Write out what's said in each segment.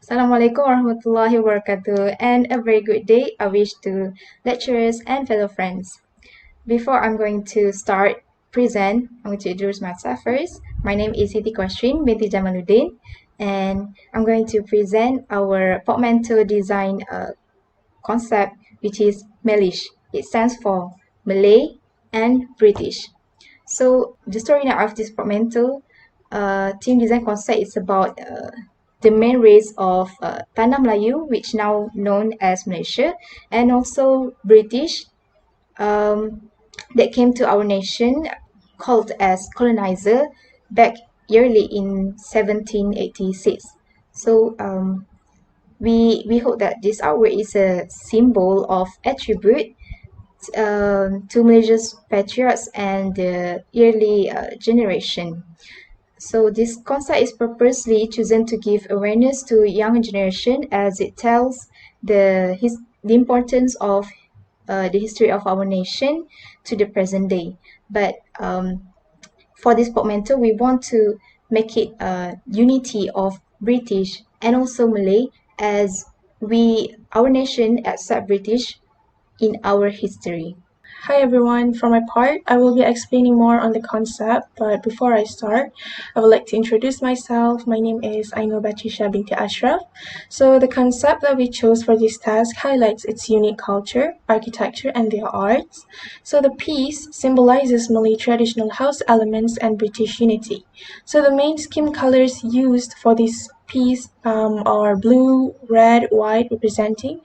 Assalamualaikum warahmatullahi wabarakatuh, and a very good day I wish to lecturers and fellow friends. Before I'm going to start I'm going to introduce myself first. My name is Siti Qashryien binti JAMALLUDIN, and I'm going to present our portmanteau design concept, which is Malish. It stands for Malay and British. So the storyline of this portmanteau team design concept is about the main race of Tanah Melayu, which now known as Malaysia, and also British that came to our nation called as colonizer back yearly in 1786. So we hope that this artwork is a symbol of attribute to Malaysia's patriots and the early generation. So this concept is purposely chosen to give awareness to young generation as it tells the importance of the history of our nation to the present day. But for this portmanteau, we want to make it a unity of British and also Malay, as our nation accept British in our history. Hi everyone, for my part, I will be explaining more on the concept, but before I start, I would like to introduce myself. My name is AIN'NUR binti ASYARAFF. So the concept that we chose for this task highlights its unique culture, architecture, and their arts. So the piece symbolizes Malay traditional house elements and British unity. So the main scheme colors used for this piece are blue, red, white, representing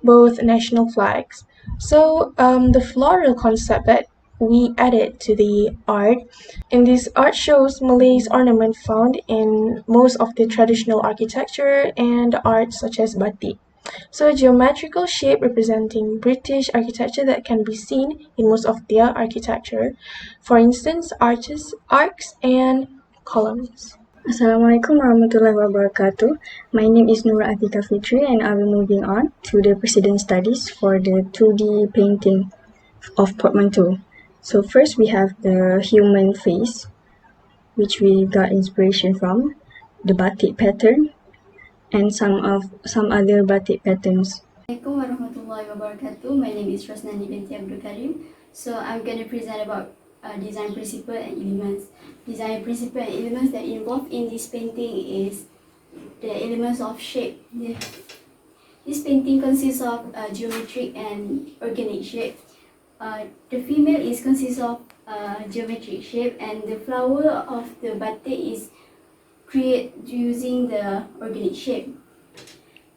both national flags. So the floral concept that we added to the art. In this art shows Malay's ornament found in most of the traditional architecture and art such as batik. So a geometrical shape representing British architecture that can be seen in most of their architecture. For instance, arches, arcs, and columns. Assalamualaikum warahmatullahi wabarakatuh. My name is ATIQAH FITRI, and I will moving on to the precedent studies for the 2D painting of portmanteau. So first we have the human face, which we got inspiration from, the batik pattern, and some other batik patterns. Assalamualaikum warahmatullahi wabarakatuh. My name is ROSNANI binti ABDUL. So I'm going to present about design principle and elements. Design principle and elements that involved in this painting is the elements of shape. This painting consists of geometric and organic shape. The female consists of geometric shape, and the flower of the batik is created using the organic shape.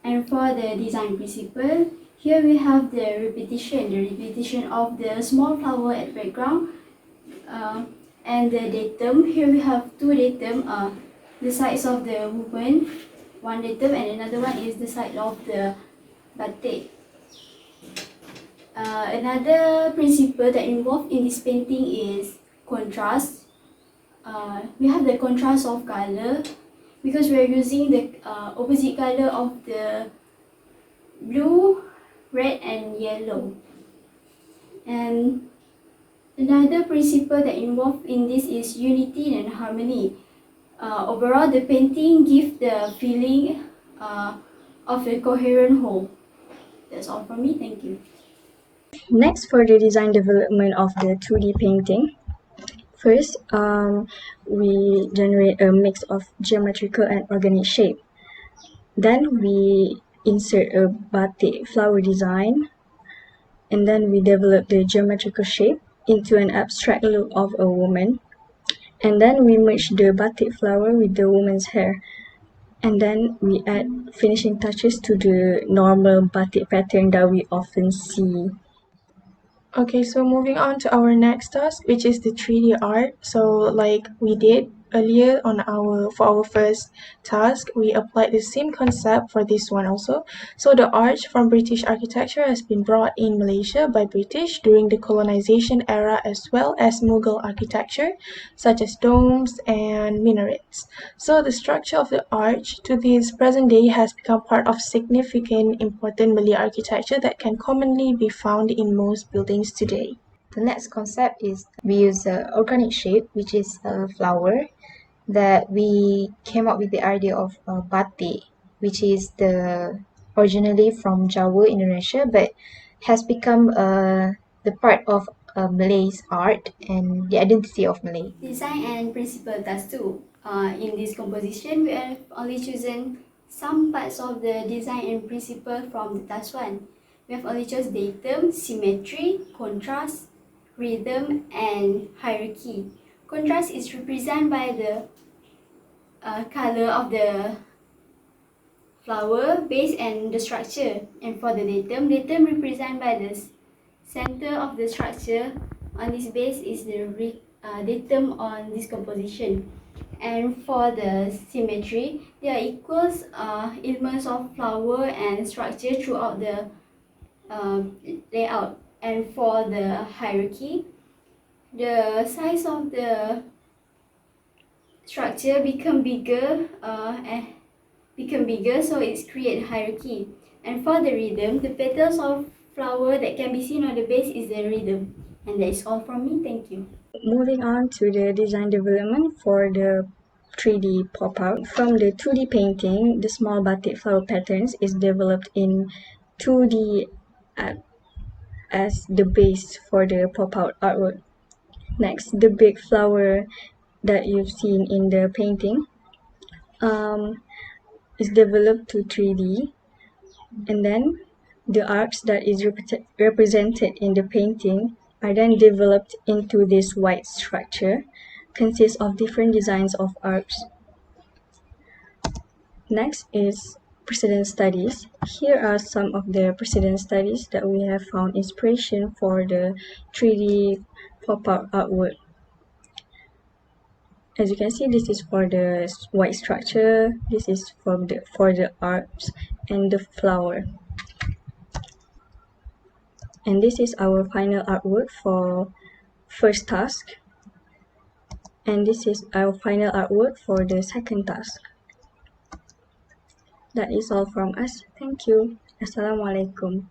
And for the design principle, here we have the repetition of the small flower at background, and the datum. Here we have two datum, the size of the woman, one datum, and another one is the size of the batik. Another principle that involved in this painting is contrast. We have the contrast of color because we are using the opposite color of the blue, red, and yellow. And another principle that involved in this is unity and harmony. Overall, the painting gives the feeling of a coherent whole. That's all from me. Thank you. Next, for the design development of the 2D painting. First, we generate a mix of geometrical and organic shape. Then we insert a batik flower design, and then we develop the geometrical shape into an abstract look of a woman. And then we merge the batik flower with the woman's hair. And then we add finishing touches to the normal batik pattern that we often see. Okay, so moving on to our next task, which is the 3D art. So like we did earlier for our first task, we applied the same concept for this one also. So the arch from British architecture has been brought in Malaysia by British during the colonization era, as well as Mughal architecture, such as domes and minarets. So the structure of the arch to this present day has become part of significant important Malay architecture that can commonly be found in most buildings today. The next concept is we use organic shape, which is a flower that we came up with the idea of batik. which is originally from Jawa, Indonesia, but has become the part of Malay's art and the identity of Malay. Design and principle task 2. In this composition, we have only chosen some parts of the design and principle from the task 1. We have only chosen datum, symmetry, contrast, rhythm, and hierarchy. Contrast is represented by the color of the flower, base, and the structure. And for the datum represented by the center of the structure. On this base is the datum on this composition. And for the symmetry, there are equals elements of flower and structure throughout the layout. And for the hierarchy, the size of the structure become bigger, so it's create hierarchy. And for the rhythm, the petals of flower that can be seen on the base is the rhythm. And that is all from me. Thank you. Moving on to the design development for the 3D pop-out. From the 2D painting, the small batik flower patterns is developed in 2D as the base for the pop-out artwork. Next, the big flower that you've seen in the painting is developed to 3D, and then the arcs that is represented in the painting are then developed into this white structure, consists of different designs of arcs. Next is precedent studies. Here are some of the precedent studies that we have found inspiration for the 3D pop-out artwork. As you can see, this is for the white structure, this is for the arcs and the flower. And this is our final artwork for first task. And this is our final artwork for the second task. That is all from us. Thank you. Assalamualaikum.